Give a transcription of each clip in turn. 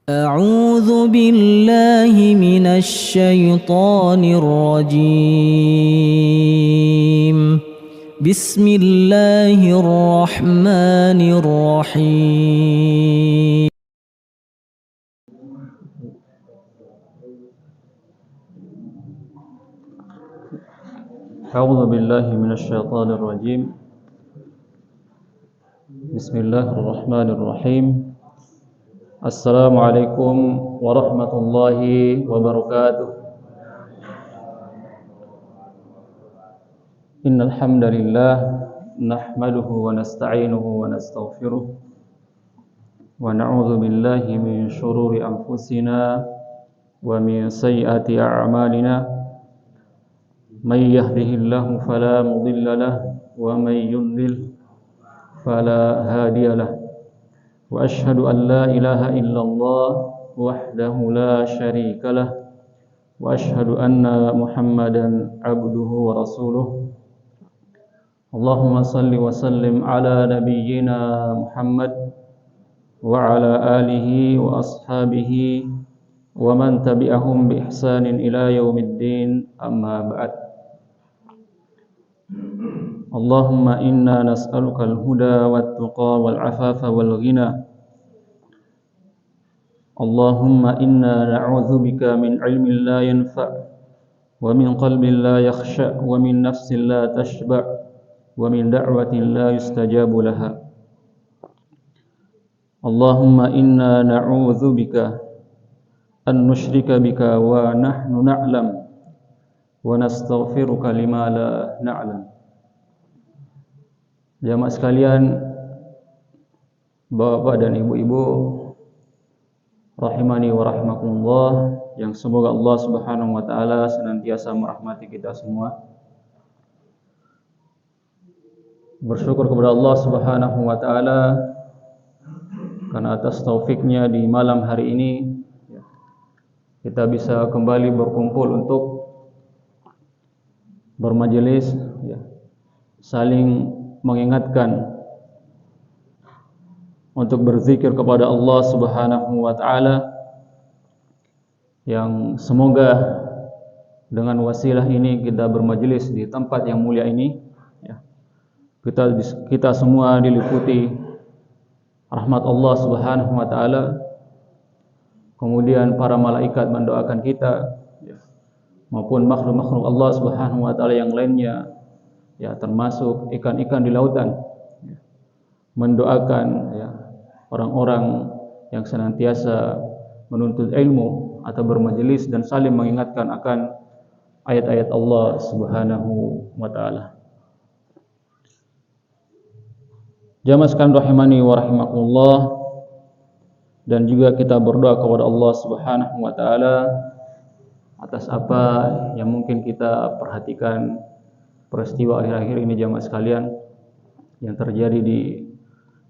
أعوذ بالله من الشيطان الرجيم. بسم الله الرحمن الرحيم. أعوذ بالله من الشيطان الرجيم. بسم الله الرحمن الرحيم. السلام عليكم ورحمة الله وبركاته. إن الحمد لله نحمده ونستعينه ونستغفره ونعوذ بالله من شرور أنفسنا ومن سيئات أعمالنا. من يهده الله فلا مضل له ومن يضلل فلا هادي له. وأشهد أن لا إله إلا الله وحده لا شريك له. وأشهد أن محمدا عبده ورسوله. اللهم صل وسلم على نبينا محمد وعلى آله وأصحابه ومن تبعهم بإحسان إلى يوم الدين. أما بعد. اللهم إنا نسألك الهدى والتقى والعفاف والغنى. اللهم إنا نعوذ بك من علم لا ينفع ومن قلب لا يخشع ومن نفس لا تشبع ومن دعوة لا يستجاب لها. اللهم إنا نعوذ بك أن نشرك بك ونحن نعلم ونستغفرك لما لا نعلم. Jamaah sekalian, bapak dan ibu-ibu rahimani wa rahimakumullah, yang semoga Allah Subhanahu wa taala senantiasa merahmati kita semua. Bersyukur kepada Allah Subhanahu wa taala karena atas taufiknya di malam hari ini kita bisa kembali berkumpul untuk bermajelis, saling mengingatkan untuk berzikir kepada Allah Subhanahu wa taala, yang semoga dengan wasilah ini kita bermajelis di tempat yang mulia ini, kita semua diliputi rahmat Allah Subhanahu wa taala. Kemudian para malaikat mendoakan kita, maupun makhluk-makhluk Allah Subhanahu wa taala yang lainnya, termasuk ikan-ikan di lautan, mendoakan orang-orang yang senantiasa menuntut ilmu atau bermajelis dan saling mengingatkan akan ayat-ayat Allah Subhanahu wa taala. Jamaah sekalian rahimani wa rahimakumullah, dan juga kita berdoa kepada Allah Subhanahu wa taala atas apa yang mungkin kita perhatikan peristiwa akhir-akhir ini, jamaah sekalian, yang terjadi di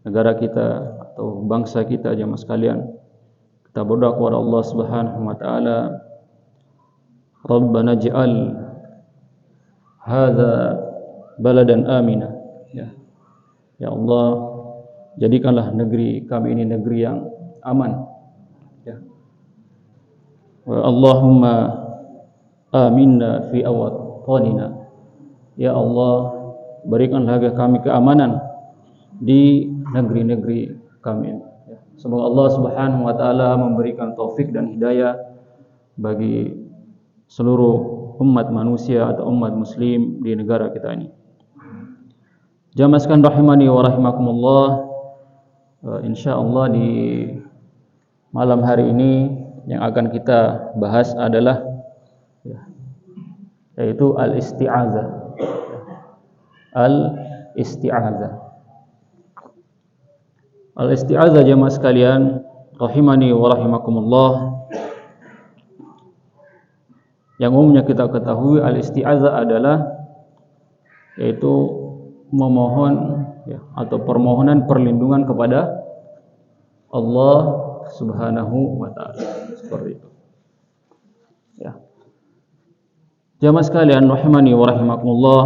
negara kita atau bangsa kita, jamaah sekalian. Kita berdoa kepada Allah Subhanahu wa taala, Rabbana ij'al hadza baladan amina. Ya Allah, jadikanlah negeri kami ini negeri yang aman. Wa Allahumma aminna fi awtanina. Ya Allah, berikanlah kami keamanan di negeri-negeri kami. Semoga Allah Subhanahu wa taala memberikan taufik dan hidayah bagi seluruh umat manusia atau umat muslim di negara kita ini. Jamaah sekalian rahimani wa rahimakumullah, insyaallah di malam hari ini yang akan kita bahas adalah yaitu al-isti'adzah. Al-isti'adzah. Al-isti'adzah, jamaah sekalian rahimani wa rahimakumullah, yang umumnya kita ketahui, al-isti'adzah adalah yaitu memohon atau permohonan perlindungan kepada Allah Subhanahu wa taala, seperti itu. Jamaah sekalian rahimani wa rahimakumullah,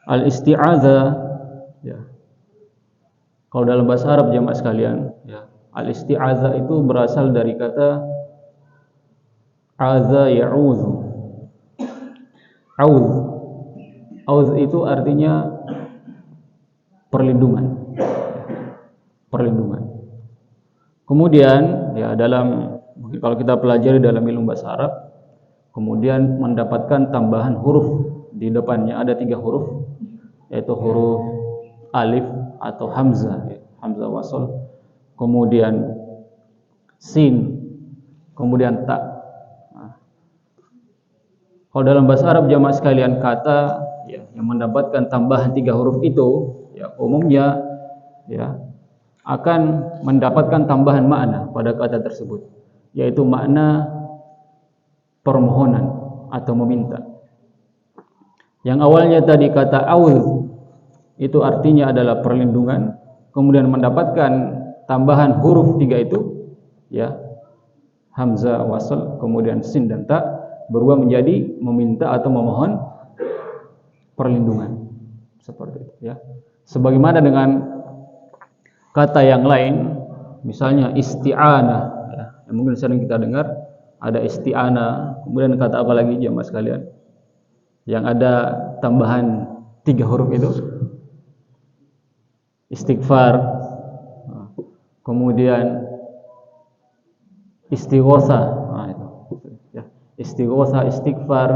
al-isti'adzah, kalau dalam bahasa Arab, jamaah sekalian, Al-isti'adzah itu berasal dari kata aza ya'udzu. Auz. Auz itu artinya perlindungan. Perlindungan. Kemudian ya kalau kita pelajari dalam ilmu bahasa Arab, kemudian mendapatkan tambahan huruf di depannya, ada 3 huruf, yaitu huruf alif atau hamzah, hamzah wasl, kemudian sin, kemudian ta. Kalau dalam bahasa Arab jamaah sekalian, kata ya, yang mendapatkan tambahan 3 huruf itu ya umumnya ya akan mendapatkan tambahan makna pada kata tersebut, yaitu makna permohonan atau meminta. Yang awalnya tadi kata auz itu artinya adalah perlindungan, kemudian mendapatkan tambahan huruf 3 itu ya hamzah wasl, kemudian sin dan ta, berubah menjadi meminta atau memohon perlindungan. Seperti itu ya. Sebagaimana dengan kata yang lain, misalnya isti'anah ya, yang mungkin sering kita dengar, ada isti'anah, kemudian kata apa lagi jemaah sekalian yang ada tambahan 3 huruf itu? Istighfar, kemudian istighosa, itu ya. Istighosa, istighfar,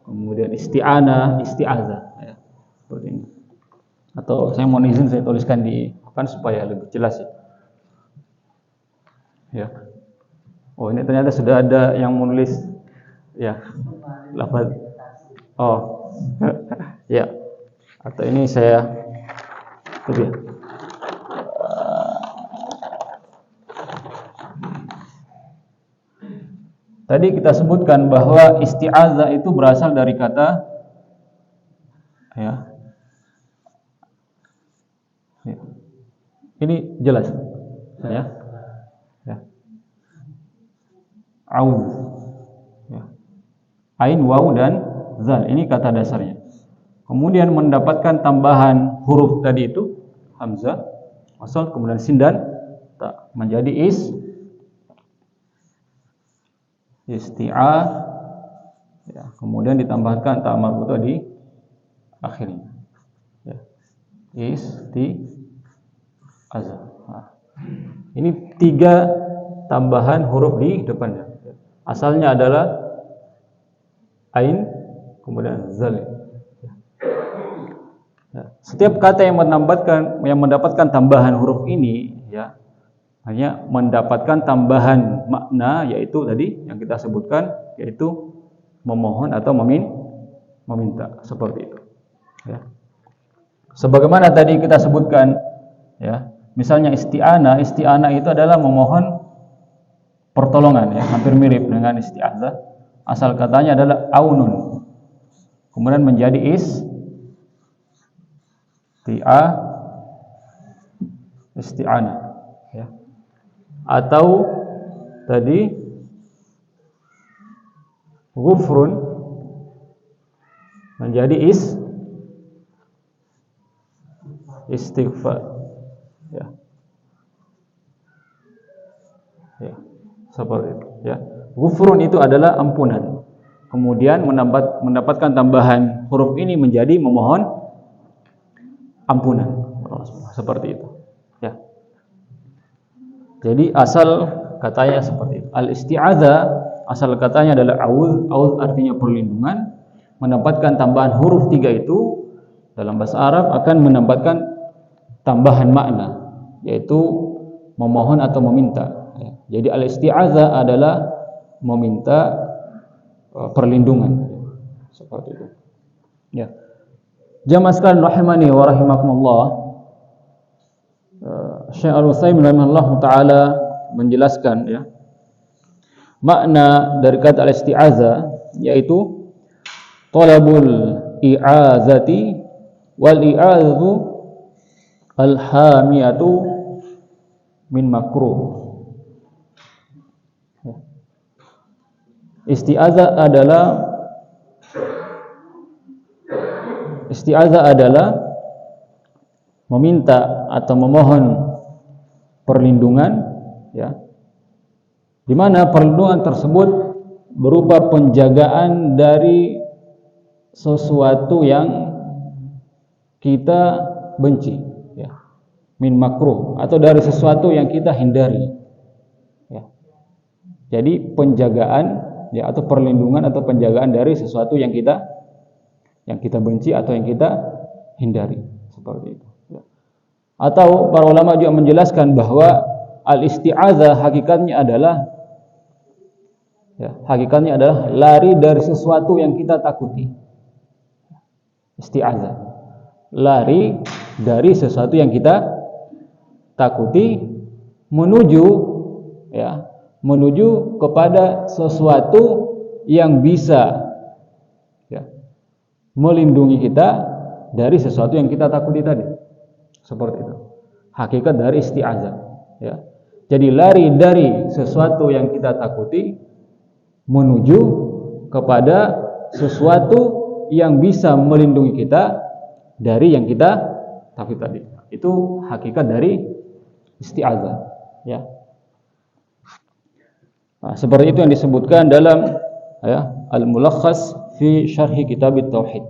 kemudian isti'anah, isti'adzah ya. Seperti ini. Atau saya mohon izin saya tuliskan di depan supaya lebih jelas ya. Oh, ini ternyata sudah ada yang menulis ya lafaz. Oh. Ya. Atau ini saya ya. Tadi kita sebutkan bahwa isti'adzah itu berasal dari kata ya. Ini jelas ya. Ya. Auz. Ya. Ain, waw dan zal, ini kata dasarnya. Kemudian mendapatkan tambahan huruf tadi itu hamzah, wasl, kemudian sin dan ta, menjadi isti'a ya, kemudian ditambahkan ta marbutah di akhirnya ya. Isti'adzah. Nah, ini 3 tambahan huruf di depannya. Asalnya adalah ain, kemudian zal. Ya. Setiap kata yang mendapatkan tambahan huruf ini ya hanya mendapatkan tambahan makna, yaitu tadi yang kita sebutkan, yaitu memohon atau meminta, seperti itu ya. Sebagaimana tadi kita sebutkan ya, misalnya isti'anah itu adalah memohon pertolongan ya, hampir mirip dengan isti'adzah. Asal katanya adalah aunun, kemudian menjadi isti'anah ya. Atau tadi ghufrun menjadi istighfar ya. Ya, seperti itu ya. Ghufrun itu adalah ampunan. Kemudian mendapatkan tambahan huruf ini menjadi memohon ampunan. Seperti itu ya. Jadi asal katanya seperti itu. Al-isti'adzah asal katanya adalah auz artinya perlindungan. Mendapatkan tambahan huruf 3 itu dalam bahasa Arab akan mendapatkan tambahan makna, yaitu memohon atau meminta ya. Jadi al-isti'adzah adalah meminta perlindungan seperti itu ya. Jamaah sekalian rahimani wa rahimakumullah, Syekh Al-Utsaimin rahimahullah taala menjelaskan ya makna dari kata al-isti'adzah, yaitu talabul i'azati wal i'azu al-hamiyatu min makruh. Isti'adzah adalah meminta atau memohon perlindungan ya. Di mana perlindungan tersebut berupa penjagaan dari sesuatu yang kita benci, ya. Min makruh, atau dari sesuatu yang kita hindari, ya. Jadi penjagaan, ya, atau perlindungan atau penjagaan dari sesuatu yang kita benci atau yang kita hindari, seperti itu, ya. Atau para ulama juga menjelaskan bahwa al-isti'adzah hakikatnya adalah lari dari sesuatu yang kita takuti. Isti'adzah, lari dari sesuatu yang kita takuti menuju kepada sesuatu yang bisa, ya, melindungi kita dari sesuatu yang kita takuti tadi. Seperti itu hakikat dari isti'adzah, ya. Jadi lari dari sesuatu yang kita takuti menuju kepada sesuatu yang bisa melindungi kita dari yang kita takut tadi. Itu hakikat dari isti'adzah, ya. Nah, seperti itu yang disebutkan dalam, ya, Al-Mulakhas fi Syarhi Kitab Tauhid.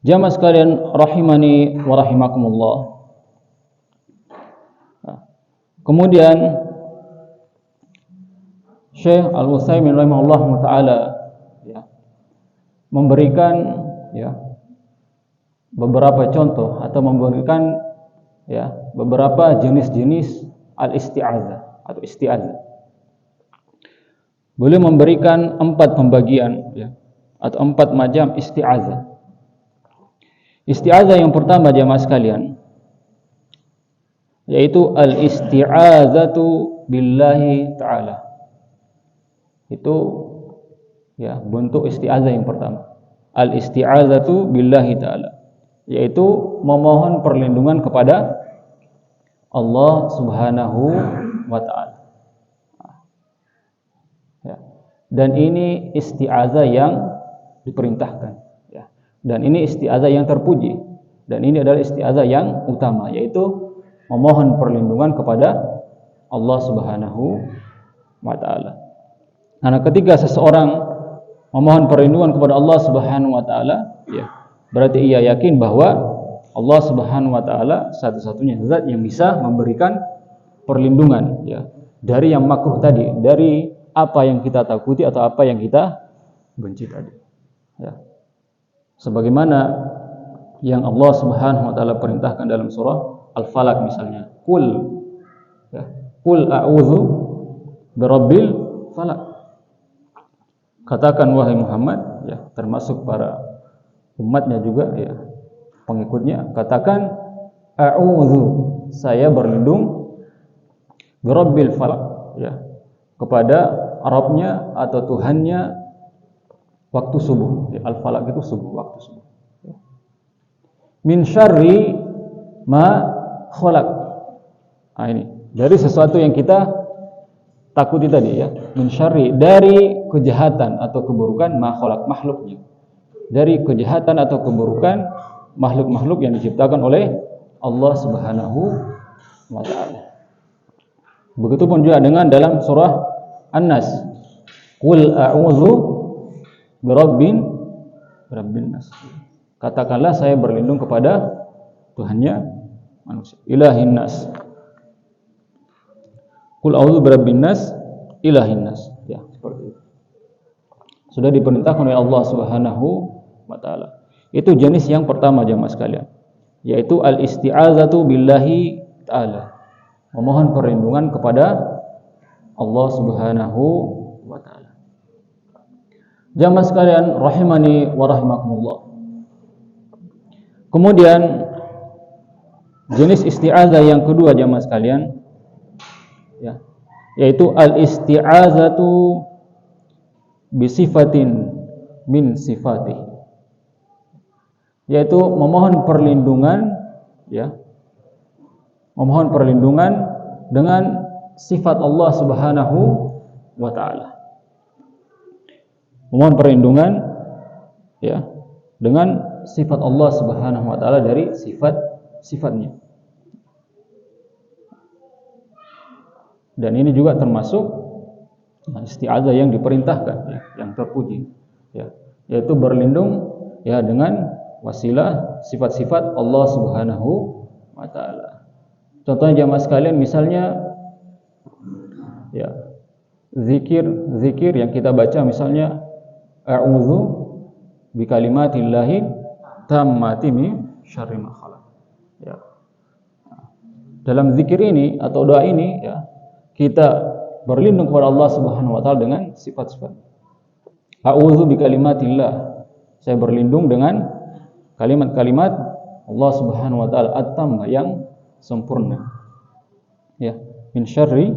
Jamaah sekalian rahimani wa rahimakumullah. Nah, kemudian Syekh Al-Utsaimin rahimahullah taala, ya, memberikan, ya, beberapa contoh atau memberikan, ya, beberapa jenis-jenis al-isti'adzah atau isti'adzah. Beliau memberikan 4 pembagian, ya, atau 4 macam isti'adzah. Isti'adzah yang pertama jemaah sekalian, yaitu al-isti'adzatu billahi ta'ala. Itu, ya, bentuk isti'adzah yang pertama. Al-isti'adzatu billahi ta'ala, yaitu memohon perlindungan kepada Allah Subhanahu wa ta'ala, ya. Dan ini isti'adzah yang diperintahkan, ya. Dan ini isti'adzah yang terpuji, dan ini adalah isti'adzah yang utama, yaitu memohon perlindungan kepada Allah Subhanahu wa ta'ala. Karena ketika seseorang memohon perlindungan kepada Allah Subhanahu wa ta'ala, ya, berarti ia yakin bahwa Allah Subhanahu wa ta'ala satu-satunya zat yang bisa memberikan perlindungan, ya, dari yang makruh tadi, dari apa yang kita takuti atau apa yang kita benci tadi, ya. Sebagaimana yang Allah Subhanahu wa ta'ala perintahkan dalam surah Al-Falaq misalnya, Qul a'udzu birabbil falaq. Katakan wahai Muhammad, ya, termasuk para umatnya juga, ya, pengikutnya, katakan a'udzu, saya berlindung, birabbil falaq, ya, kepada Rabbnya atau Tuhannya waktu subuh, ya, al-falaq itu subuh, waktu subuh, ya. Min syarri ma khalaq. Nah, ini dari sesuatu yang kita takuti tadi, ya. Min syarri, dari kejahatan atau keburukan, ma khalaq, makhluknya, dari kejahatan atau keburukan makhluk-makhluk yang diciptakan oleh Allah Subhanahu wa ta'ala. Begitupun juga dengan dalam surah An-Nas, Qul a'udzu birabbin nas. Katakanlah saya berlindung kepada Tuhannya manusia, ilahin nas. Qul a'udzu birabbin nas, ilahin nas, ya, seperti itu. Sudah diperintahkan oleh Allah Subhanahu wa ta'ala. Itu jenis yang pertama jemaah sekalian, yaitu al-isti'adzatu billahi ta'ala, memohon perlindungan kepada Allah Subhanahu wa ta'ala. Jemaah sekalian rahimani wa rahimakumullah. Kemudian jenis isti'adzah yang kedua jemaah sekalian, ya, yaitu al-isti'adzatu bisifatin min sifatih, yaitu memohon perlindungan, ya, memohon perlindungan dengan sifat Allah Subhanahu wa ta'ala. Memohon perlindungan, ya, dengan sifat Allah Subhanahu wa ta'ala dari sifat-sifatnya. Dan ini juga termasuk isti'adzah yang diperintahkan, ya, yang terpuji, ya, yaitu berlindung ya dengan wasilah sifat-sifat Allah Subhanahu wa taala. Contohnya jamaah sekalian, misalnya ya zikir yang kita baca, misalnya a'udzu bikalimatillahi tammati min syarri ma khalaq. Ya. Dalam zikir ini atau doa ini, ya, kita berlindung kepada Allah Subhanahu wa taala dengan sifat-sifat. A'udzu bikalimatillah. Saya berlindung dengan kalimat-kalimat Allah Subhanahu wa taala at-tamma, yang sempurna. Ya, min syarri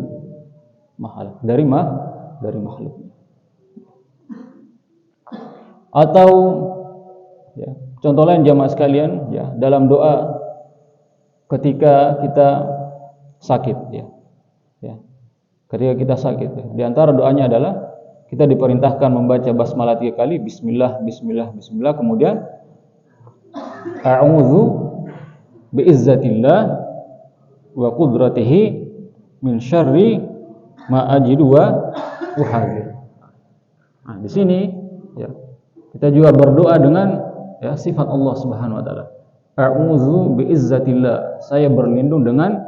ma khalaq, dari makhluknya. Atau ya, contoh lain jamaah sekalian, ya, dalam doa ketika kita sakit, ya. Ya. Ketika kita sakit, ya. Di antara doanya adalah kita diperintahkan membaca basmalah 3 kali, bismillah, bismillah, bismillah, kemudian a'udzu biizzatillah wa qudratihi min syarri ma ajidu wa uhadzir. Nah, di sini ya, kita juga berdoa dengan ya sifat Allah Subhanahu wa taala. A'udzu biizzatillah, saya berlindung dengan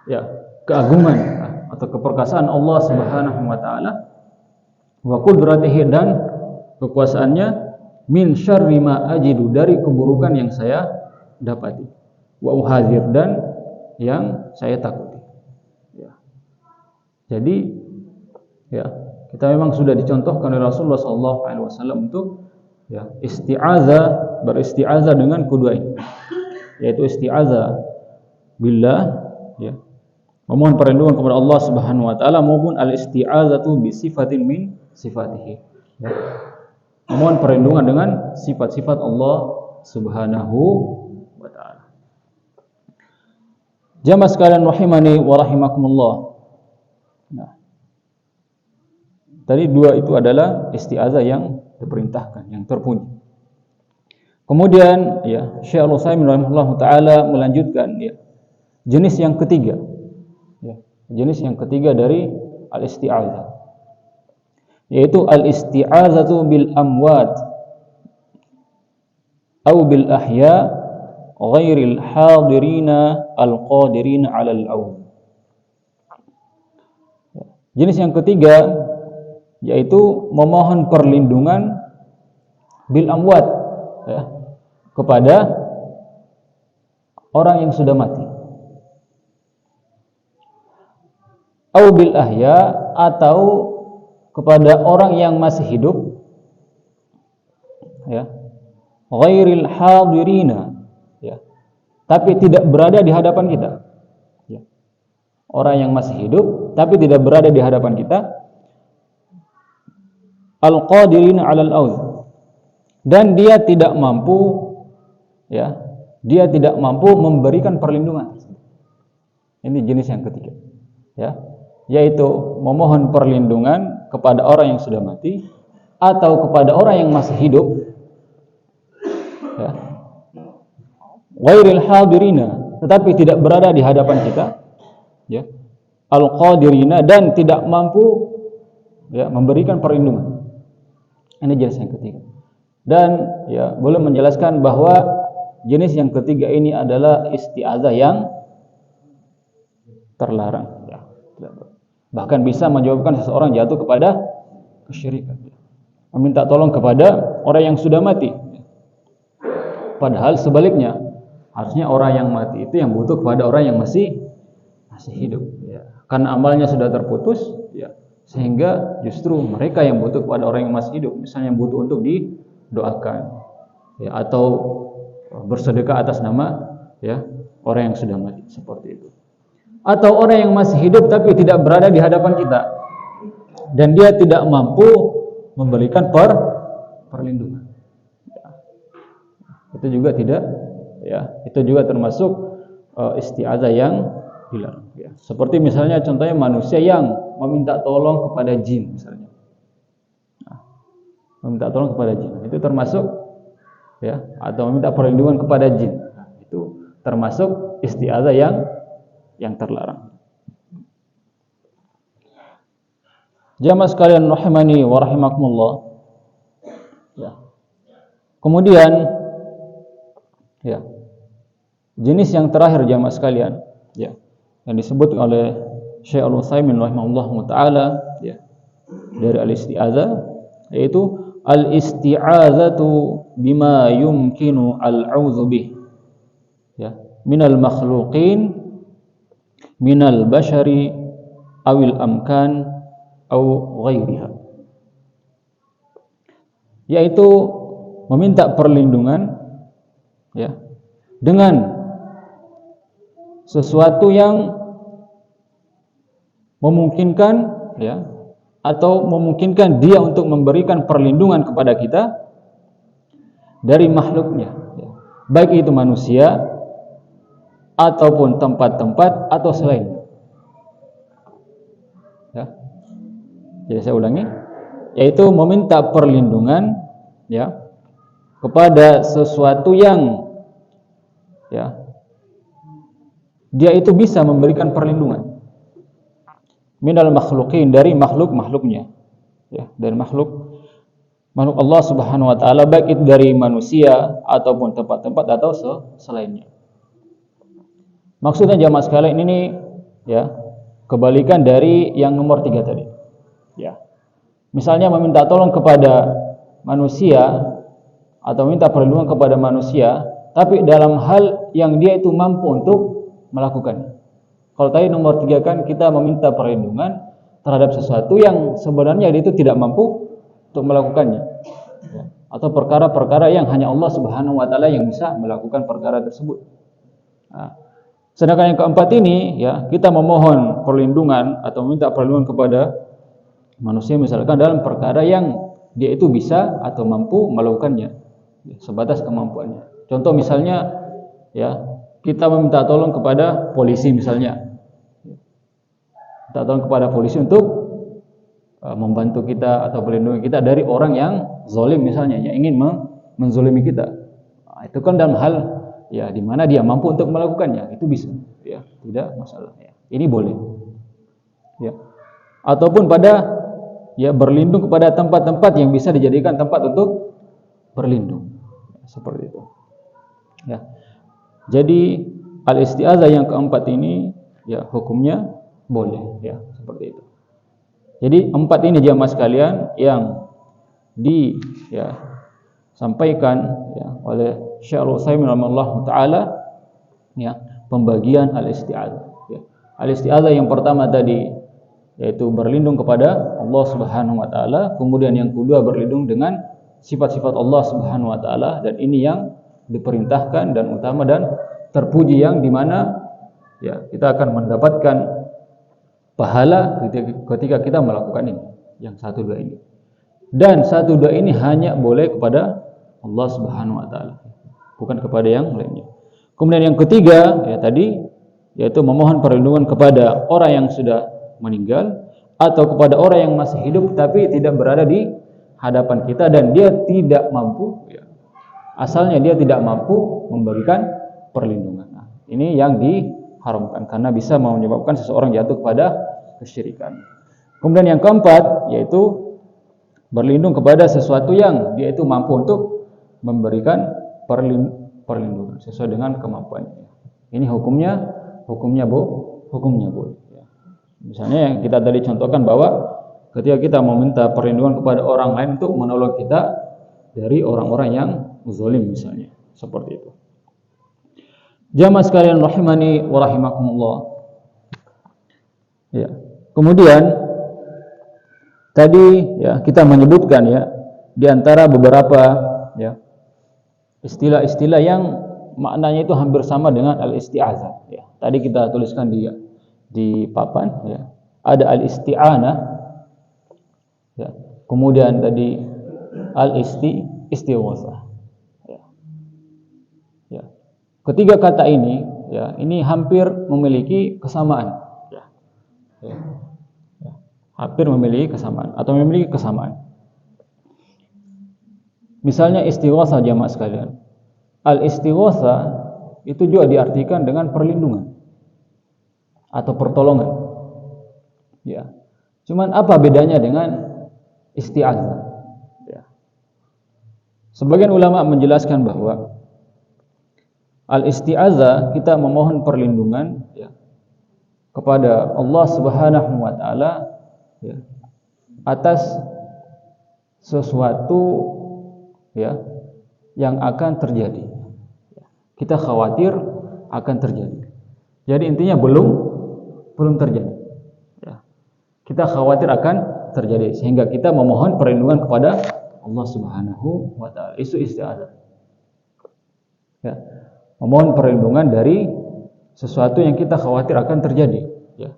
ya keagungan atau keperkasaan Allah Subhanahu wa taala, wa qudratihi, dan kekuasaannya, min syarri ma ajidu, dari keburukan yang saya dapati, wa uhadzir, dan yang saya takuti. Ya. Jadi ya, kita memang sudah dicontohkan oleh Rasulullah SAW untuk ya isti'adzah, beristi'adzah dengan kedua ini, yaitu isti'adzah billah, ya, memohon perlindungan kepada Allah Subhanahu wa taala, maupun al-isti'adzatu bi sifatin min sifatihi, ya, memohon perlindungan dengan sifat-sifat Allah Subhanahu wa taala. Jamaah sekalian rahimani wa rahimakumullah. Nah, tadi dua itu adalah isti'adzah yang diperintahkan, yang terpuji. Kemudian ya, Syekh Al-Utsaimin rahimahullah taala melanjutkan ya, jenis yang ketiga. Ya, jenis yang ketiga dari al-isti'adzah, yaitu al-isti'adzatu bil amwat atau bil ahya ghairil hadirina al-qadirina 'alal aun. Jenis yang ketiga yaitu memohon perlindungan bil amwat, ya, kepada orang yang sudah mati, au bil ahya, atau kepada orang yang masih hidup, ya, ghairil hadirina, ya, tapi tidak berada di hadapan kita, ya. Orang yang masih hidup tapi tidak berada di hadapan kita, al-qadirina 'alal auz, dan dia tidak mampu, ya, dia tidak mampu memberikan perlindungan. Ini jenis yang ketiga, ya, yaitu memohon perlindungan kepada orang yang sudah mati atau kepada orang yang masih hidup, ya, ghairil hadirina, tetapi tidak berada di hadapan kita, ya, al-qadirina, dan tidak mampu, ya, memberikan perlindungan. Ini jenis yang ketiga. Dan ya, boleh menjelaskan bahwa jenis yang ketiga ini adalah isti'adzah yang terlarang, ya. Bahkan bisa menyebabkan seseorang jatuh kepada kesyirikan, meminta tolong kepada orang yang sudah mati. Padahal sebaliknya, harusnya orang yang mati itu yang butuh kepada orang yang masih hidup, ya. Karena amalnya sudah terputus, ya, sehingga justru mereka yang butuh kepada orang yang masih hidup, misalnya butuh untuk didoakan, ya, atau bersedekah atas nama, ya, orang yang sudah mati, seperti itu. Atau orang yang masih hidup tapi tidak berada di hadapan kita dan dia tidak mampu memberikan perlindungan, ya. Itu juga tidak, ya, itu juga termasuk isti'adzah yang dilarang, ya. Seperti misalnya contohnya manusia yang meminta tolong kepada jin, misalnya, nah, meminta tolong kepada jin, itu termasuk, ya, atau meminta perlindungan kepada jin, nah, itu termasuk isti'adzah yang terlarang. Jamaah sekalian rahimani wa rahimakumullah. Ya. Kemudian ya, jenis yang terakhir jamaah sekalian, ya, yang disebut oleh Syekh Al-Utsaimin rahimahullahu taala, ya, dari al-isti'adzah, yaitu al-isti'adzatu bima yumkinu al-'audzu bih, ya, minal makhluqin minal bashari awil amkan aw ghairiha, yaitu meminta perlindungan, ya, dengan sesuatu yang memungkinkan, ya, atau memungkinkan dia untuk memberikan perlindungan kepada kita dari makhluknya, ya, baik itu manusia ataupun tempat-tempat atau selainnya. Ya. Jadi saya ulangi, yaitu meminta perlindungan, ya, kepada sesuatu yang, ya, dia itu bisa memberikan perlindungan minal makhluqin, dari makhluknya, ya, dari makhluk Allah Subhanahu wa taala, baik itu dari manusia ataupun tempat-tempat atau selainnya. Maksudnya jamaah sekalian ini, ya, kebalikan dari yang nomor 3 tadi. Ya. Misalnya meminta tolong kepada manusia atau minta perlindungan kepada manusia, tapi dalam hal yang dia itu mampu untuk melakukannya. Kalau tadi nomor 3 kan kita meminta perlindungan terhadap sesuatu yang sebenarnya dia itu tidak mampu untuk melakukannya, ya, atau perkara-perkara yang hanya Allah Subhanahu wa taala yang bisa melakukan perkara tersebut. Nah, sedangkan yang keempat ini, ya, kita memohon perlindungan atau minta perlindungan kepada manusia misalkan dalam perkara yang dia itu bisa atau mampu melakukannya, ya, sebatas kemampuannya. Contoh misalnya, ya, kita meminta tolong kepada polisi misalnya, minta tolong kepada polisi untuk membantu kita atau melindungi kita dari orang yang zalim misalnya, yang ingin menzalimi kita. Nah, itu kan dalam hal, ya, di mana dia mampu untuk melakukannya, itu bisa, ya, tidak masalah, ya. Ini boleh, ya. Ataupun pada, ya, berlindung kepada tempat-tempat yang bisa dijadikan tempat untuk berlindung, ya, seperti itu, ya. Jadi al-isti'adzah yang keempat ini, ya, hukumnya boleh, ya, seperti itu. Jadi 4 ini jamaah sekalian yang sampaikan, ya, oleh Syekh Al-Utsaimin rahimahullahu taala, ya, pembagian al-isti'adzah, ya. Al-isti'adzah yang pertama tadi yaitu berlindung kepada Allah Subhanahu wa taala, kemudian yang kedua berlindung dengan sifat-sifat Allah Subhanahu wa taala, dan ini yang diperintahkan dan utama dan terpuji, yang dimana, ya, kita akan mendapatkan pahala ketika kita melakukan ini, yang 1-2 ini. Dan 1-2 ini hanya boleh kepada Allah Subhanahu wa taala, bukan kepada yang lainnya. Kemudian yang ketiga, ya, tadi yaitu memohon perlindungan kepada orang yang sudah meninggal atau kepada orang yang masih hidup tapi tidak berada di hadapan kita dan dia tidak mampu, ya, asalnya dia tidak mampu memberikan perlindungan. Nah, ini yang diharamkan karena bisa menyebabkan seseorang jatuh kepada kesyirikan. Kemudian yang keempat yaitu berlindung kepada sesuatu yang dia itu mampu untuk memberikan perlindungan sesuai dengan kemampuannya. Ini hukumnya boleh, ya. Misalnya yang kita tadi contohkan bahwa ketika kita meminta perlindungan kepada orang lain untuk menolong kita dari orang-orang yang zalim misalnya, seperti itu. Jamaah sekalian rahimani wa rahimakumullah. Ya. Kemudian tadi, ya, kita menyebutkan, ya, di antara beberapa, ya, istilah-istilah yang maknanya itu hampir sama dengan al-isti'adzah, ya. Tadi kita tuliskan di papan, ya. Ada al-isti'anah, ya. Kemudian tadi al-istighosah, ya. Ya. Ketiga kata ini, ya, ini hampir memiliki kesamaan, ya. Ya. Ya. Hampir memiliki kesamaan atau memiliki kesamaan. Misalnya istighosah jamaah sekalian. Al-istighosah itu juga diartikan dengan perlindungan atau pertolongan. Ya. Cuman apa bedanya dengan isti'adzah? Ya. Sebagian ulama menjelaskan bahwa al-isti'adzah kita memohon perlindungan ya, kepada Allah Subhanahu wa taala ya, atas sesuatu ya yang akan terjadi. Kita khawatir akan terjadi. Jadi intinya belum terjadi. Ya. Kita khawatir akan terjadi sehingga kita memohon perlindungan kepada Allah Subhanahu wa taala. Itu isti'adzah. Ya. Memohon perlindungan dari sesuatu yang kita khawatir akan terjadi, ya.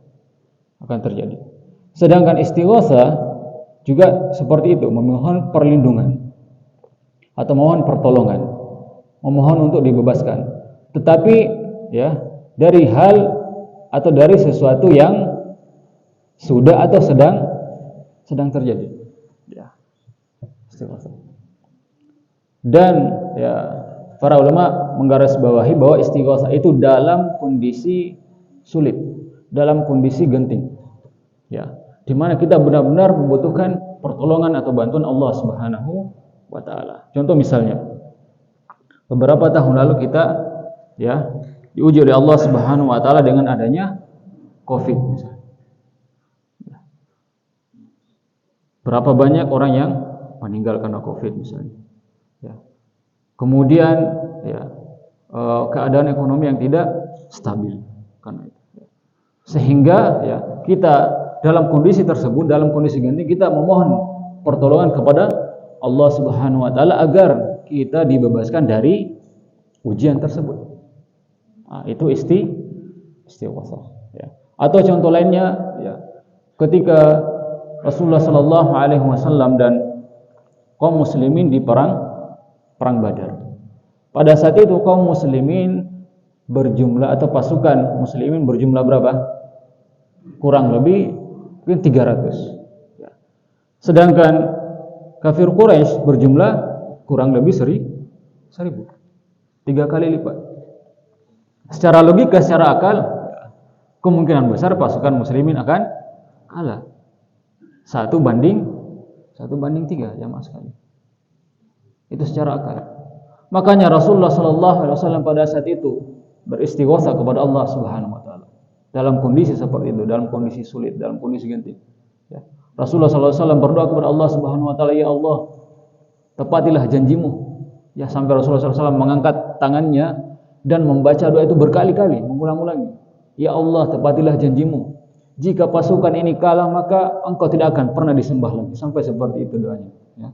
Akan terjadi. Sedangkan istighatsah juga seperti itu, memohon perlindungan atau memohon pertolongan, memohon untuk dibebaskan. Tetapi ya, dari hal atau dari sesuatu yang sudah atau sedang terjadi. Ya. Istighatsah. Dan ya, para ulama menggarisbawahi bahwa istighatsah itu dalam kondisi sulit, dalam kondisi genting. Ya, di mana kita benar-benar membutuhkan pertolongan atau bantuan Allah Subhanahu wa taala. Contoh misalnya, beberapa tahun lalu kita ya diuji oleh Allah Subhanahu wa taala dengan adanya Covid misalnya. Berapa banyak orang yang meninggal karena Covid misalnya. Ya. Kemudian ya, keadaan ekonomi yang tidak stabil karena itu. Sehingga ya, kita dalam kondisi tersebut, dalam kondisi genting, kita memohon pertolongan kepada Allah Subhanahu wa taala agar kita dibebaskan dari ujian tersebut. Nah, itu istighatsah ya. Atau contoh lainnya ya, ketika Rasulullah sallallahu alaihi wasallam dan kaum muslimin di perang Badar. Pada saat itu kaum muslimin berjumlah atau pasukan muslimin berjumlah berapa? Kurang lebih mungkin 300. Ya. Sedangkan kafir Quraisy berjumlah kurang lebih 1000. 3 kali lipat. Secara logika, secara akal, kemungkinan besar pasukan muslimin akan kalah. 1 banding 3 jamaah sekali. Itu secara akal. Makanya Rasulullah sallallahu alaihi wasallam pada saat itu beristighatsah kepada Allah Subhanahu wa taala. Dalam kondisi seperti itu, dalam kondisi sulit, dalam kondisi genting. Ya. Rasulullah sallallahu alaihi wasallam berdoa kepada Allah Subhanahu wa taala, "Ya Allah, tepatilah janjimu." Ya, sampai Rasulullah sallallahu alaihi wasallam mengangkat tangannya dan membaca doa itu berkali-kali, mengulang-ulangi. "Ya Allah, tepatilah janjimu. Jika pasukan ini kalah, maka engkau tidak akan pernah disembah lagi." Sampai seperti itu doanya. Ya.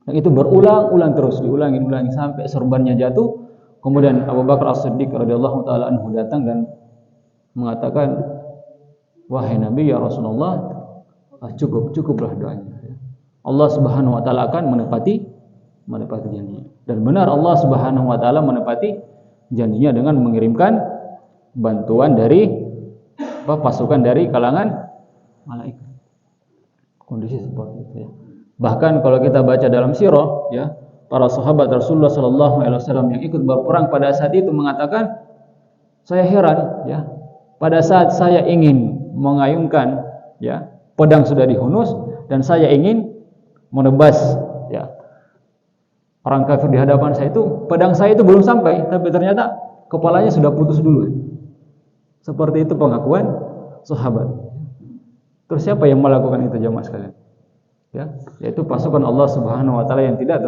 Dan itu berulang-ulang terus, diulangi sampai sorbannya jatuh. Kemudian Abu Bakar As-Siddiq radhiyallahu taala anhu datang dan mengatakan, "Wahai Nabi, ya Rasulullah, cukuplah doanya. Allah Subhanahu wa taala akan menepati janjinya." Dan benar Allah Subhanahu wa taala menepati janjinya dengan mengirimkan bantuan dari pasukan dari kalangan malaikat. Kondisi seperti itu ya. Bahkan kalau kita baca dalam sirah ya, para sahabat Rasulullah sallallahu alaihi wasallam yang ikut berperang pada saat itu mengatakan, "Saya heran ya, pada saat saya ingin mengayunkan ya, pedang sudah dihunus dan saya ingin menebas ya orang kafir di hadapan saya itu, pedang saya itu belum sampai, tapi ternyata kepalanya sudah putus dulu." Seperti itu pengakuan sahabat. Terus siapa yang melakukan itu jamaah sekalian? Ya, yaitu pasukan Allah Subhanahu wa taala yang tidak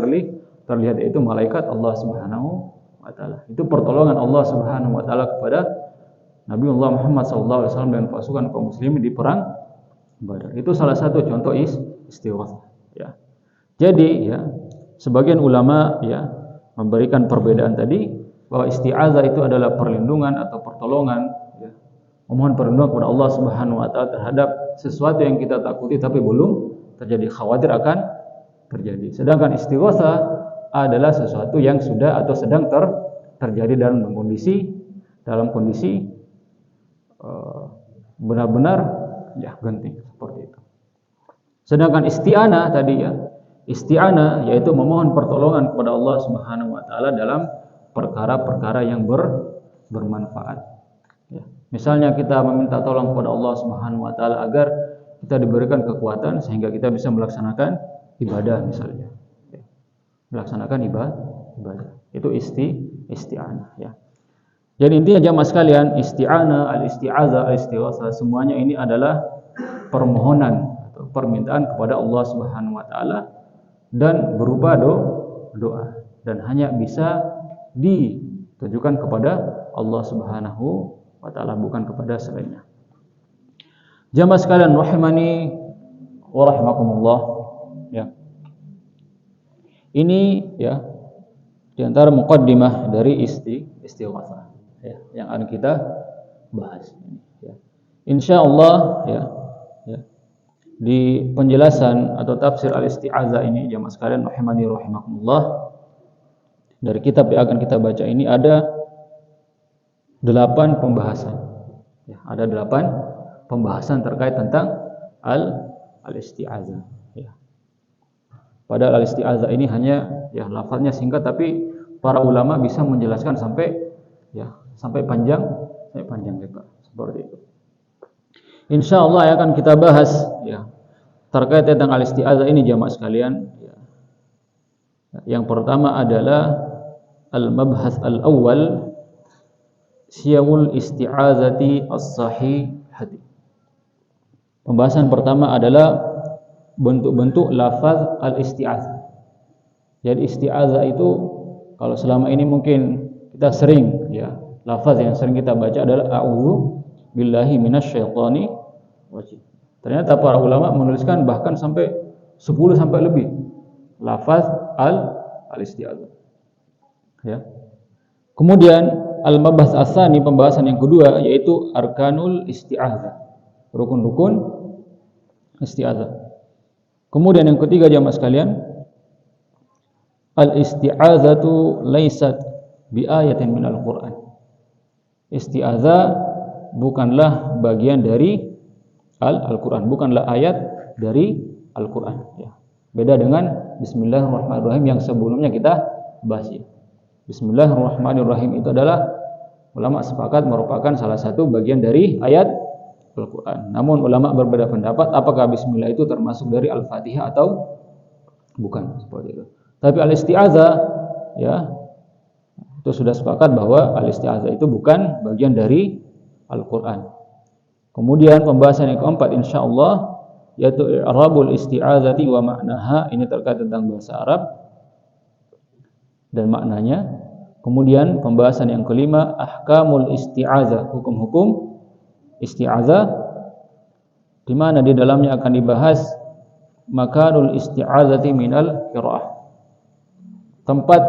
terlihat, yaitu malaikat Allah Subhanahu wa taala. Itu pertolongan Allah Subhanahu wa taala kepada Nabi Allah Muhammad sallallahu alaihi wasallam dan pasukan kaum muslimin di perang Badar. Itu salah satu contoh istighatsah ya. Jadi ya, sebagian ulama ya memberikan perbedaan tadi bahwa isti'adzah itu adalah perlindungan atau pertolongan ya. Memohon perlindungan kepada Allah Subhanahu wa taala terhadap sesuatu yang kita takuti tapi belum terjadi, khawatir akan terjadi. Sedangkan istighatsah adalah sesuatu yang sudah atau sedang terjadi dalam kondisi benar-benar ya genting seperti itu. Sedangkan isti'anah tadi ya, isti'anah yaitu memohon pertolongan kepada Allah Subhanahu wa taala dalam perkara-perkara yang bermanfaat. Ya. Misalnya kita meminta tolong kepada Allah Subhanahu wa taala agar kita diberikan kekuatan sehingga kita bisa melaksanakan ibadah misalnya. Melaksanakan ibadah. Itu isti'anah ya. Jadi intinya jamaah sekalian, isti'anah, al-isti'azah, al-istighatsah semuanya ini adalah permohonan atau permintaan kepada Allah Subhanahu wa taala dan berupa doa dan hanya bisa ditujukan kepada Allah Subhanahu wa taala, bukan kepada selainnya. Jamaah sekalian rahimani wa rahimakumullah ya. Ini ya di antara muqaddimah dari istighatsah ya, yang akan kita bahas ya. Insyaallah ya di penjelasan atau tafsir al-isti'azah ini jamaah sekalian rahimani rahimakumullah, dari kitab yang akan kita baca ini ada 8 pembahasan ya, ada 8 pembahasan terkait tentang al-isti'azah ya. Padahal al-isti'azah ini hanya ya lafaznya singkat, tapi para ulama bisa menjelaskan sampai panjang lebar seperti itu. Insyaallah akan kita bahas ya terkait tentang al-isti'azah ini jamaah sekalian ya. Yang pertama adalah al-mabhas al-awwal siyawul isti'azati as-sahihati. Pembahasan pertama adalah bentuk-bentuk lafaz al-isti'azah. Jadi isti'azah itu kalau selama ini mungkin kita sering ya, lafaz yang sering kita baca adalah a'udzu billahi minasyaitonir rajim. Ternyata para ulama menuliskan bahkan sampai 10 sampai lebih lafaz al-isti'azah. Ya. Kemudian al-mabhas ats-tsani, pembahasan yang kedua yaitu arkanul isti'azah. Rukun-rukun isti'azah. Kemudian yang ketiga jamaah sekalian, al-isti'azatu laysat bi ayatin minal Qur'an. Isti'azah bukanlah bagian dari Al-Quran, bukanlah ayat dari Al-Quran ya. Beda dengan Bismillahirrahmanirrahim yang sebelumnya kita bahas ya. Bismillahirrahmanirrahim itu adalah ulama sepakat merupakan salah satu bagian dari ayat Al-Quran. Namun ulama berbeda pendapat apakah Bismillah itu termasuk dari Al-Fatihah atau bukan, seperti itu. Tapi al-isti'azah ya itu sudah sepakat bahwa al-isti'azah itu bukan bagian dari Al-Quran. Kemudian pembahasan yang keempat insyaallah yaitu i'rabul isti'azati wa ma'naha, ini terkait tentang bahasa Arab dan maknanya. Kemudian pembahasan yang kelima ahkamul isti'azah, hukum-hukum isti'azah, di mana di dalamnya akan dibahas makanul isti'azati minal qiraah, tempat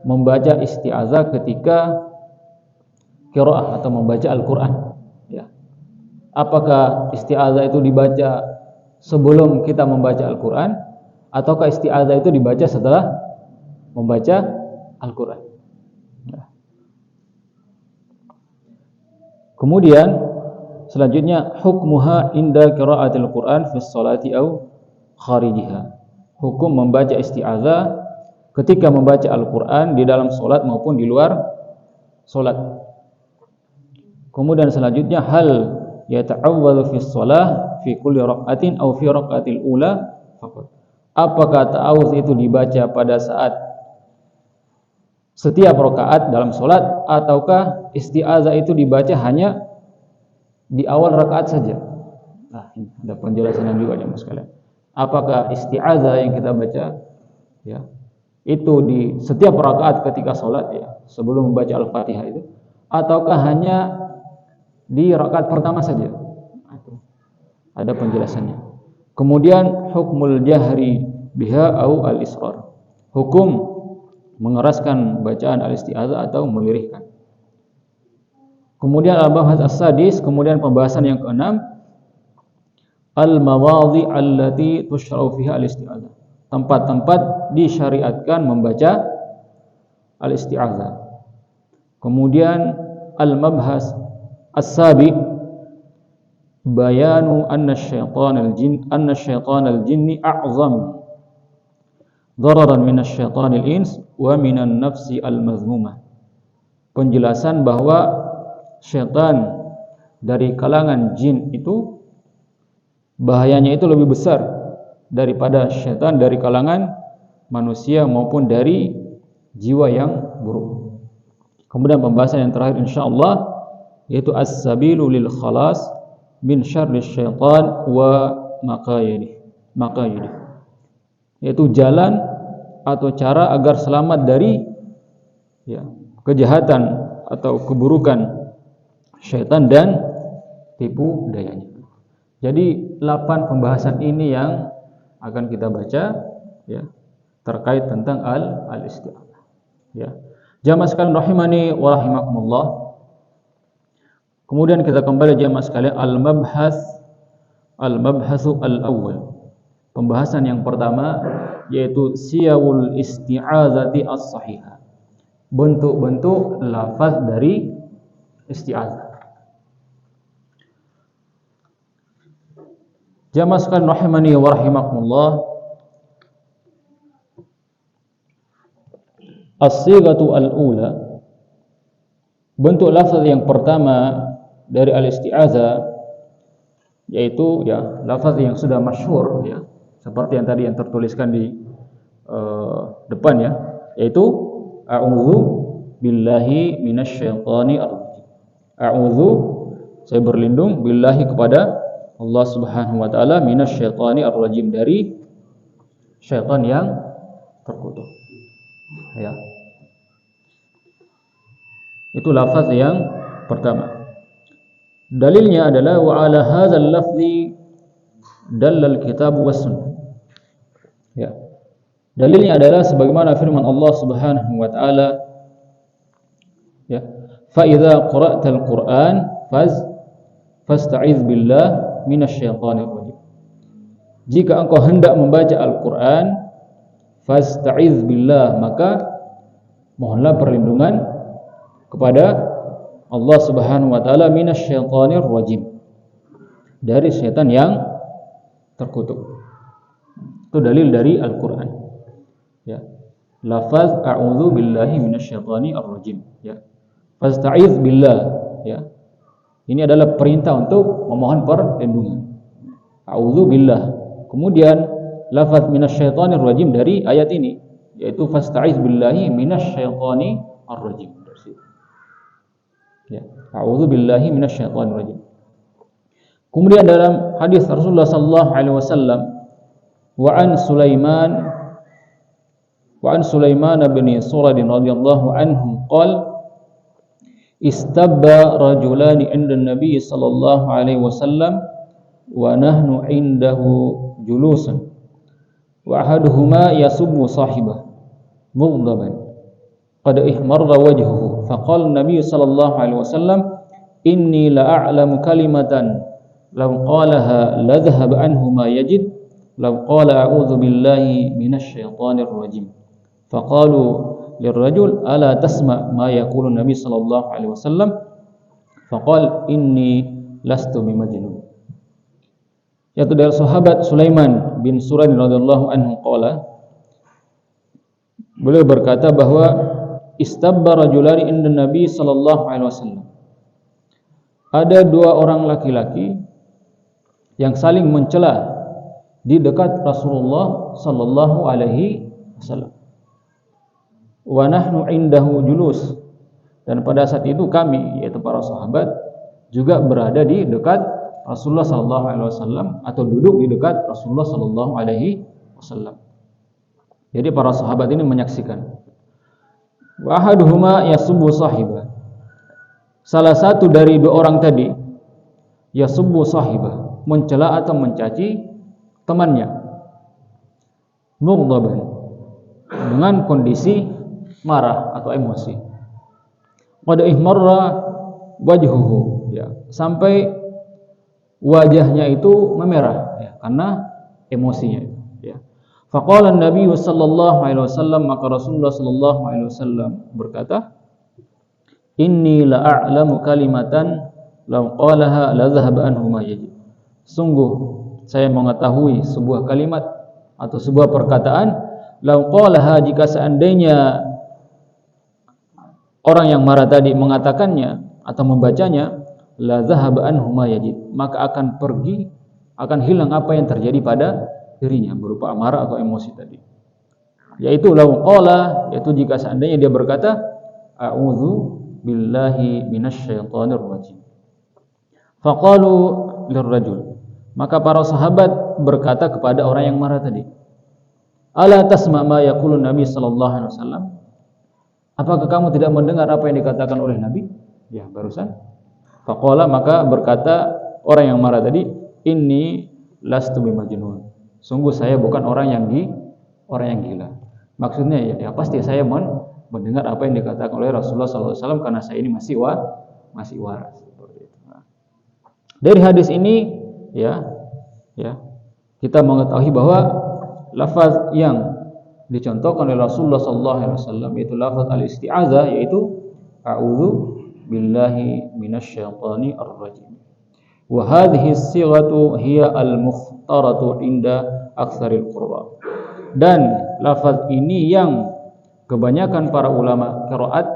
membaca isti'azah ketika qiraah atau membaca Al-Quran ya. Apakah isti'azah itu dibaca sebelum kita membaca Al-Quran, ataukah isti'azah itu dibaca setelah membaca Al-Quran ya. Kemudian selanjutnya hukmuha inda qiraatil Quran fi sholati au kharijiha, hukum membaca isti'azah ketika membaca Al-Quran di dalam solat maupun di luar solat. Kemudian selanjutnya hal yata'awwadhu fi shalah fi kulli raq'atin aw fi raq'atil ula faqat. Apakah ta'awudz itu dibaca pada saat setiap rakaat dalam solat, ataukah isti'azah itu dibaca hanya di awal rakaat saja? Nah, ini ada penjelasan juga jemaah sekalian. Apakah isti'azah yang kita baca ya itu di setiap rakaat ketika solat ya sebelum membaca Al-Fatihah itu, ataukah hanya di rakaat pertama saja? Ada penjelasannya. Kemudian hukmul jahri biha au al-israr, hukum mengeraskan bacaan al-isti'azah atau melirihkan. Kemudian al-bahas as-sadis, kemudian pembahasan yang keenam al-mawadhi allati tushra'u fiha al-isti'azah, tempat-tempat disyariatkan membaca al-isti'azah. Kemudian al-mabhas as-sabi bayanu anna syaitanal jinni a'zam dararan minasyaitanil ins wa minan nafsi al-mazmumah. Penjelasan bahwa syaitan dari kalangan jin itu bahayanya itu lebih besar daripada syaitan dari kalangan manusia maupun dari jiwa yang buruk. Kemudian pembahasan yang terakhir insyaallah yaitu as-sabilu lil khalas min syarri syaitan wa maqayidih, yaitu jalan atau cara agar selamat dari kejahatan atau keburukan syaitan dan tipu dayanya. Jadi 8 pembahasan ini yang akan kita baca terkait tentang al-isti'adzah. Jamaah sekalian rahimani wa rahimakumullah. Kemudian kita kembali jamaah sekalian al-mabhatsu al-awwal. Pembahasan yang pertama yaitu siyawul isti'adzati as-sahihah. Bentuk-bentuk lafaz dari isti'adzah. Jamaah sekalian rahimani wa rahimakumullah. As-sighatu al-ula, bentuk lafaz yang pertama dari al-isti'adzah yaitu lafaz yang sudah masyhur seperti yang tadi yang tertuliskan di depan yaitu a'udzu billahi minasyaitonir rajim. A'udzu, saya berlindung billahi kepada Allah Subhanahu wa taala minasyaitonir rajim, dari syaitan yang terkutuk. Itu lafaz yang pertama. Dalilnya adalah wa ala hadzal lafzi dallal kitab was sunnah. Dalilnya adalah sebagaimana firman Allah Subhanahu wa taala, fa idza qara'tal Qur'an fasta'iz billah minasyaitonir rajim. Jika engkau hendak membaca Al-Qur'an, fasta'iz billah, maka mohonlah perlindungan kepada Allah Subhanahu wa taala minasyaitonir rajim, dari syaitan yang terkutuk. Itu dalil dari Al-Qur'an. Lafaz a'udzu billahi minasyaitonir rajim. Fasta'iz billah. Ini adalah perintah untuk memohon perlindungan. A'udzu billah. Kemudian lafaz minasyaitonir rajim dari ayat ini yaitu fasta'iz billahi minasyaitonir rajim. A'udzu billahi minasyaitonir rajim. Kemudian dalam hadis Rasulullah sallallahu alaihi wasallam wa an Sulaiman bin Surad radhiyallahu anhu qala istabba rajulani 'inda an-nabi sallallahu alaihi wasallam wa nahnu 'indahu julusan wa ahaduhuma yasubbu sahibah mughdaban qad ihmarra wajhuhu faqala an-nabi sallallahu alaihi wasallam inni la a'lamu kalimatan law qalaha la dhahaba anhu ma yajid law qala a'udzu billahi minasyaitonir rajim faqalu lirrajul ala tasma ma yaqulu an-nabi sallallahu alaihi wasallam faqala inni lastu bimajnun. Yaitu dari sahabat Sulaiman bin Surad radhiyallahu anhu qala, beliau berkata bahwa istabba rajulani inda Nabi sallallahu alaihi wasallam. Ada 2 orang laki-laki yang saling mencela di dekat Rasulullah sallallahu alaihi wasallam. Wa nahnu indahu julus, dan pada saat itu kami, yaitu para sahabat, juga berada di dekat Rasulullah sallallahu alaihi wasallam atau duduk di dekat Rasulullah sallallahu alaihi wasallam. Jadi para sahabat ini menyaksikan. Wa ahaduhuma yasubbu sahibah. Salah satu dari 2 orang tadi yasubbu sahibah, mencela atau mencaci temannya. Mughdaban, dengan kondisi marah atau emosi. Qad ihmarra wajhuhu, sampai wajahnya itu memerah karena emosinya. Faqala an-nabiy sallallahu alaihi wasallam, maka Rasulullah sallallahu alaihi wasallam berkata, inni la a'lamu kalimatan law qalaha la dhahaba anhu ma yajid. Sungguh saya mengetahui sebuah kalimat atau sebuah perkataan, law qalaha, jika seandainya orang yang marah tadi mengatakannya atau membacanya, la dhahaba anhu ma yajid, maka akan pergi akan hilang apa yang terjadi pada dirinya berupa amarah atau emosi tadi. Yaitu lau qala, yaitu jika seandainya dia berkata a'udzu billahi minasyaitonir rajim. Faqalu lirrajul, maka para sahabat berkata kepada orang yang marah tadi, ala tasma' ma yaqulun Nabi sallallahu alaihi wasallam? Apakah kamu tidak mendengar apa yang dikatakan oleh Nabi? Ya, barusan. Faqala, maka berkata orang yang marah tadi, inni lastu bimajnun. Sungguh saya bukan orang yang gila. Maksudnya ya pasti saya mendengar apa yang dikatakan oleh Rasulullah sallallahu alaihi wasallam karena saya ini masih waras. Dari hadis ini ya kita mengetahui bahwa lafaz yang dicontohkan oleh Rasulullah sallallahu alaihi wasallam yaitu lafaz al-isti'adzah, yaitu a'udzu billahi minasyaitonir rajim. Wa hadhihi as-sighatu hiya al-mukhtaratu inda aktsaril qurra. Dan lafaz ini yang kebanyakan para ulama qiraat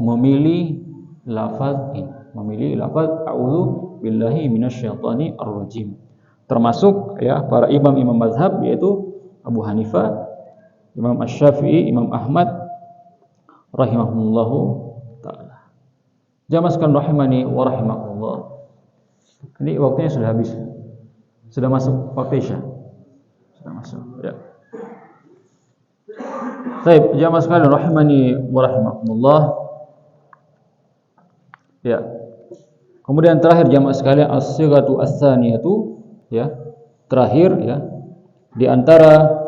memilih lafaz ini, memilih lafaz a'udzu billahi minasyaitonir rajim. Termasuk para imam-imam mazhab, yaitu Abu Hanifah, Imam Asy-Syafi'i, Imam Ahmad rahimahumullahu taala. Jamaah sekalian rahimani wa rahimakumullah. Ini waktunya sudah habis. Sudah masuk waktu Isya. Sudah masuk, ya. Baik, jamaah sekalian rahimani wa rahimakumullah. Ya. Kemudian terakhir jamaah sekalian as-sighatu ats-tsaniyatu, terakhir di antara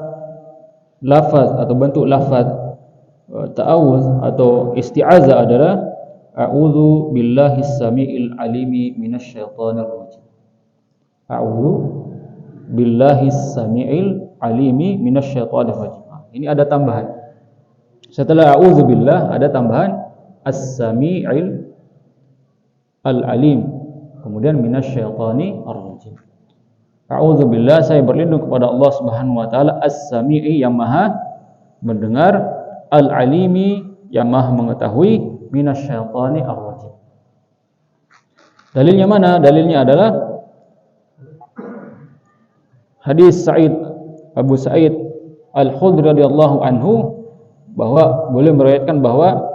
lafaz atau bentuk lafaz ta'awuz atau isti'azah adalah a'udzu billahi samiil alimi minasyaitonir rajim. A'udzu billahi samiil alimi minasyaitonir rajim. Ini ada tambahan. Setelah a'udzu billah ada tambahan as-samiil al-alim, kemudian minasyaitonir rajim. A'udzubillah, saya berlindung kepada Allah Subhanahu wa taala, as-sami'i yang maha mendengar, al-alimi yang maha mengetahui, minasyaitani ar-rajim. Dalilnya mana? Dalilnya adalah hadis Abu Sa'id Al-Khudri radhiyallahu anhu, bahwa boleh meriwayatkan bahwa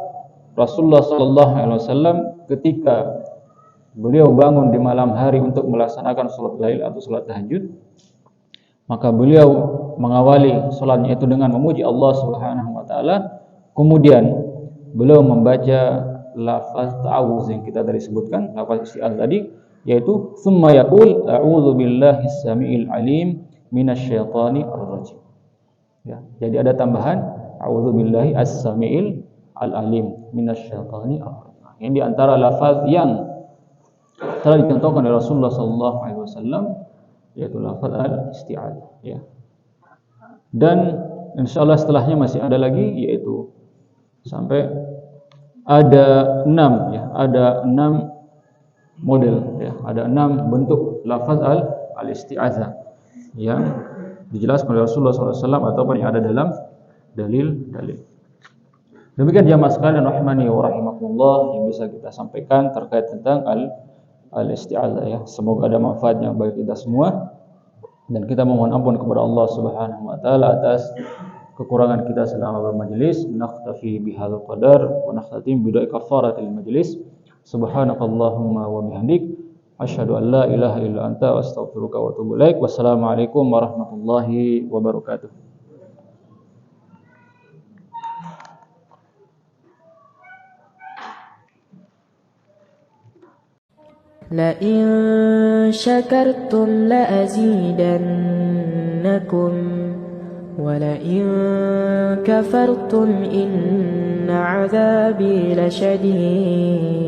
Rasulullah sallallahu alaihi wasallam ketika beliau bangun di malam hari untuk melaksanakan salat lail atau salat tahajud, maka beliau mengawali salatnya itu dengan memuji Allah Subhanahu wa taala. Kemudian beliau membaca lafaz ta'awuz yang kita tadi sebutkan, lafaz isti'adzah tadi, yaitu summa yaqul a'udzu billahi samiil alim minasyaitonir rajim. Ya, jadi ada tambahan a'udzu billahi as-samiil al-alim minasyaitonir rajim. Ini di antara lafaz yang telah dicontohkan oleh Rasulullah sallallahu alaihi wasallam, yaitu lafaz al-isti'adzah, ya. Dan insyaallah setelahnya masih ada lagi, yaitu sampai ada 6 ada 6 model, ada 6 bentuk lafaz al-isti'adzah yang dijelaskan oleh Rasulullah sallallahu alaihi wasallam ataupun yang ada dalam dalil-dalil. Demikian jamaah sekalian rahimani wa rahimakumullah yang bisa kita sampaikan terkait tentang al-isti'adzah, Semoga ada manfaatnya bagi kita semua, dan kita memohon ampun kepada Allah Subhanahu wa taala atas kekurangan kita selama bermajelis. Naktafi bihadzal qadar wa nakhtatim bi du'a kafaratil majlis. Subhanakallahumma wa bihamdik asyhadu an la ilaha illa anta astaghfiruka wa atubu ilaik. Wassalamualaikum warahmatullahi wabarakatuh. لئن شكرتم لأزيدنكم ولئن كفرتم إن عذابي لشديد